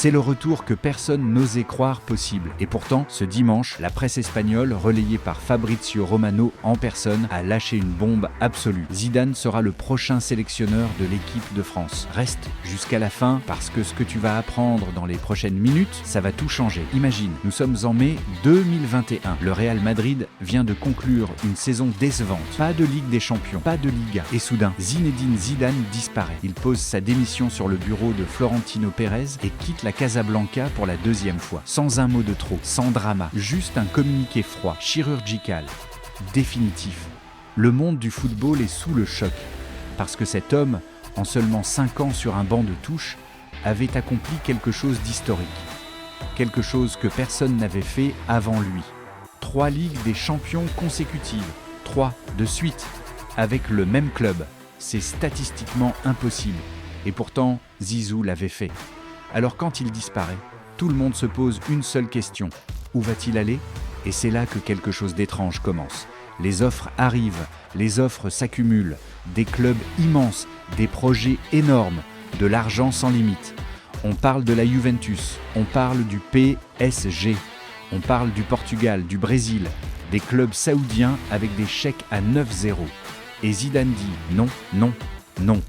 C'est le retour que personne n'osait croire possible. Et pourtant, ce dimanche, la presse espagnole, relayée par Fabrizio Romano en personne, a lâché une bombe absolue. Zidane sera le prochain sélectionneur de l'équipe de France. Reste jusqu'à la fin, parce que ce que tu vas apprendre dans les prochaines minutes, ça va tout changer. Imagine, nous sommes en mai 2021. Le Real Madrid vient de conclure une saison décevante. Pas de Ligue des Champions, pas de Liga. Et soudain, Zinedine Zidane disparaît. Il pose sa démission sur le bureau de Florentino Pérez et quitte la Casablanca pour la deuxième fois. Sans un mot de trop, sans drama, juste un communiqué froid, chirurgical, définitif. Le monde du football est sous le choc, parce que cet homme, en seulement 5 ans sur un banc de touche, avait accompli quelque chose d'historique. Quelque chose que personne n'avait fait avant lui. 3 Ligues des Champions consécutives, 3 de suite, avec le même club. C'est statistiquement impossible. Et pourtant, Zizou l'avait fait. Alors quand il disparaît, tout le monde se pose une seule question. Où va-t-il aller ? Et c'est là que quelque chose d'étrange commence. Les offres arrivent, les offres s'accumulent. Des clubs immenses, des projets énormes, de l'argent sans limite. On parle de la Juventus, on parle du PSG, on parle du Portugal, du Brésil, des clubs saoudiens avec des chèques à 9-0. Et Zidane dit non, non, non.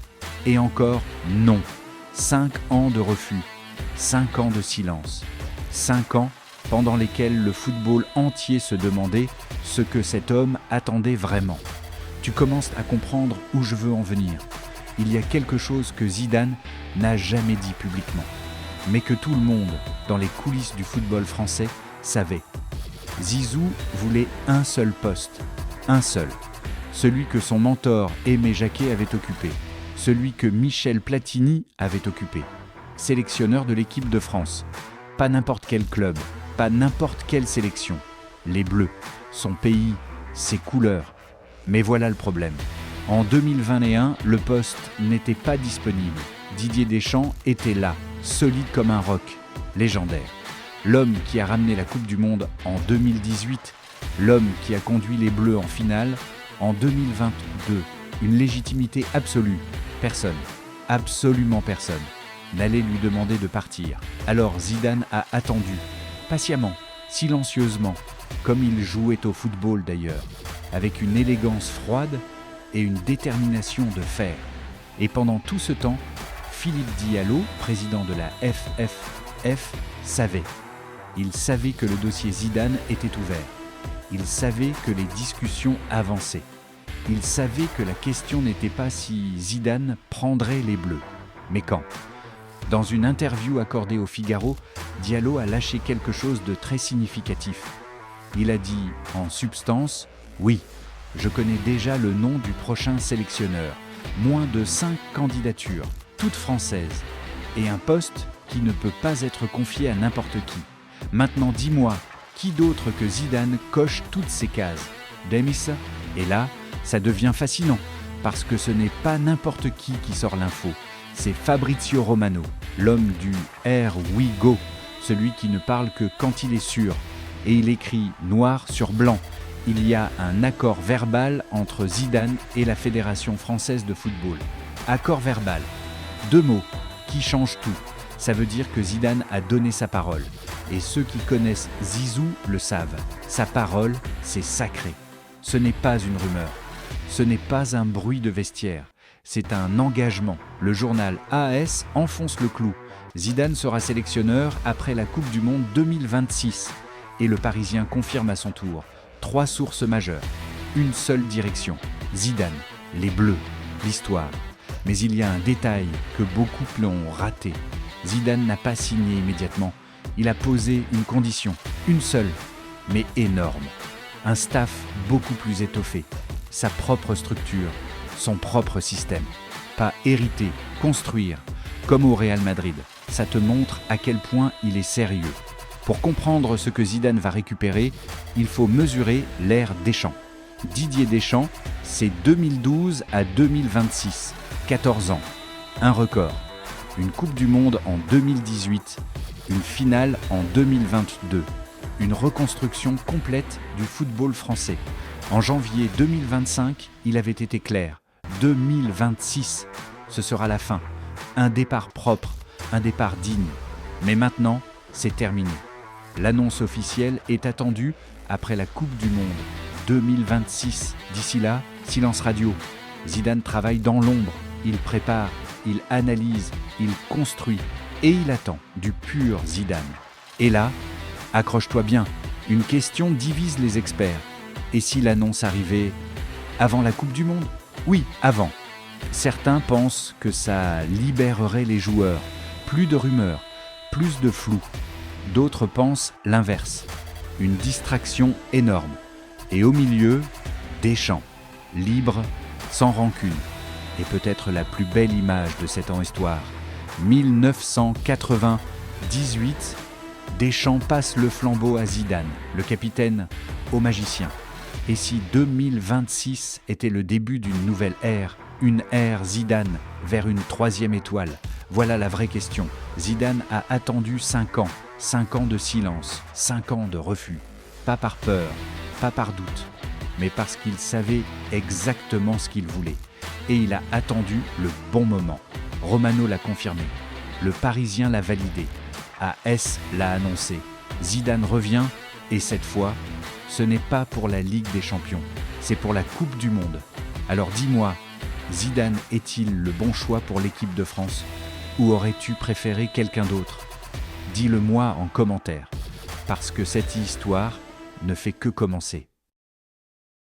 Et encore non. 5 ans de refus, 5 ans de silence. 5 ans pendant lesquels le football entier se demandait ce que cet homme attendait vraiment. Tu commences à comprendre où je veux en venir. Il y a quelque chose que Zidane n'a jamais dit publiquement, mais que tout le monde, dans les coulisses du football français, savait. Zizou voulait un seul poste, un seul. Celui que son mentor Aimé Jacquet avait occupé, celui que Michel Platini avait occupé. Sélectionneur de l'équipe de France. Pas n'importe quel club, pas n'importe quelle sélection. Les Bleus, son pays, ses couleurs. Mais voilà le problème. En 2021, le poste n'était pas disponible. Didier Deschamps était là, solide comme un roc, légendaire. L'homme qui a ramené la Coupe du Monde en 2018, l'homme qui a conduit les Bleus en finale en 2022. Une légitimité absolue. Personne, absolument personne, n'allait lui demander de partir. Alors Zidane a attendu, patiemment, silencieusement, comme il jouait au football d'ailleurs, avec une élégance froide et une détermination de fer. Et pendant tout ce temps, Philippe Diallo, président de la FFF, savait. Il savait que le dossier Zidane était ouvert. Il savait que les discussions avançaient. Il savait que la question n'était pas si Zidane prendrait les Bleus, mais quand. Dans une interview accordée au Figaro, Diallo a lâché quelque chose de très significatif. Il a dit, en substance, « Oui, je connais déjà le nom du prochain sélectionneur. Moins de 5 candidatures, toutes françaises, et un poste qui ne peut pas être confié à n'importe qui. Maintenant dis-moi, qui d'autre que Zidane coche toutes ces cases ? Demis ?» Et là, ça devient fascinant, parce que ce n'est pas n'importe qui sort l'info. C'est Fabrizio Romano, l'homme du « Here we go », celui qui ne parle que quand il est sûr. Et il écrit noir sur blanc. Il y a un accord verbal entre Zidane et la Fédération française de football. Accord verbal. 2 mots qui changent tout. Ça veut dire que Zidane a donné sa parole. Et ceux qui connaissent Zizou le savent. Sa parole, c'est sacré. Ce n'est pas une rumeur. Ce n'est pas un bruit de vestiaire. C'est un engagement. Le journal AS enfonce le clou. Zidane sera sélectionneur après la Coupe du Monde 2026. Et le Parisien confirme à son tour. 3 sources majeures. Une seule direction. Zidane, les Bleus, l'histoire. Mais il y a un détail que beaucoup l'ont raté. Zidane n'a pas signé immédiatement. Il a posé une condition. Une seule, mais énorme. Un staff beaucoup plus étoffé. Sa propre structure. Son propre système. Pas hériter, construire. Comme au Real Madrid. Ça te montre à quel point il est sérieux. Pour comprendre ce que Zidane va récupérer, il faut mesurer l'ère Deschamps. Didier Deschamps, c'est 2012 à 2026, 14 ans. Un record. Une Coupe du Monde en 2018, une finale en 2022. Une reconstruction complète du football français. En janvier 2025, il avait été clair. 2026, ce sera la fin. Un départ propre, un départ digne. Mais maintenant, c'est terminé. L'annonce officielle est attendue après la Coupe du Monde 2026. D'ici là, silence radio. Zidane travaille dans l'ombre. Il prépare, il analyse, il construit et il attend du pur Zidane. Et là, accroche-toi bien, une question divise les experts. Et si l'annonce arrivait avant la Coupe du Monde ? Oui, avant. Certains pensent que ça libérerait les joueurs. Plus de rumeurs, plus de flou. D'autres pensent l'inverse. Une distraction énorme. Et au milieu, Deschamps, libre, sans rancune. Et peut-être la plus belle image de cette histoire. 1998, Deschamps passe le flambeau à Zidane, le capitaine, au magicien. Et si 2026 était le début d'une nouvelle ère, une ère Zidane vers une 3e étoile? Voilà la vraie question. Zidane a attendu 5 ans, 5 ans de silence, 5 ans de refus. Pas par peur, pas par doute, mais parce qu'il savait exactement ce qu'il voulait. Et il a attendu le bon moment. Romano l'a confirmé, le Parisien l'a validé, AS l'a annoncé. Zidane revient, et cette fois, ce n'est pas pour la Ligue des Champions, c'est pour la Coupe du Monde. Alors dis-moi, Zidane est-il le bon choix pour l'équipe de France ? Ou aurais-tu préféré quelqu'un d'autre ? Dis-le moi en commentaire, parce que cette histoire ne fait que commencer.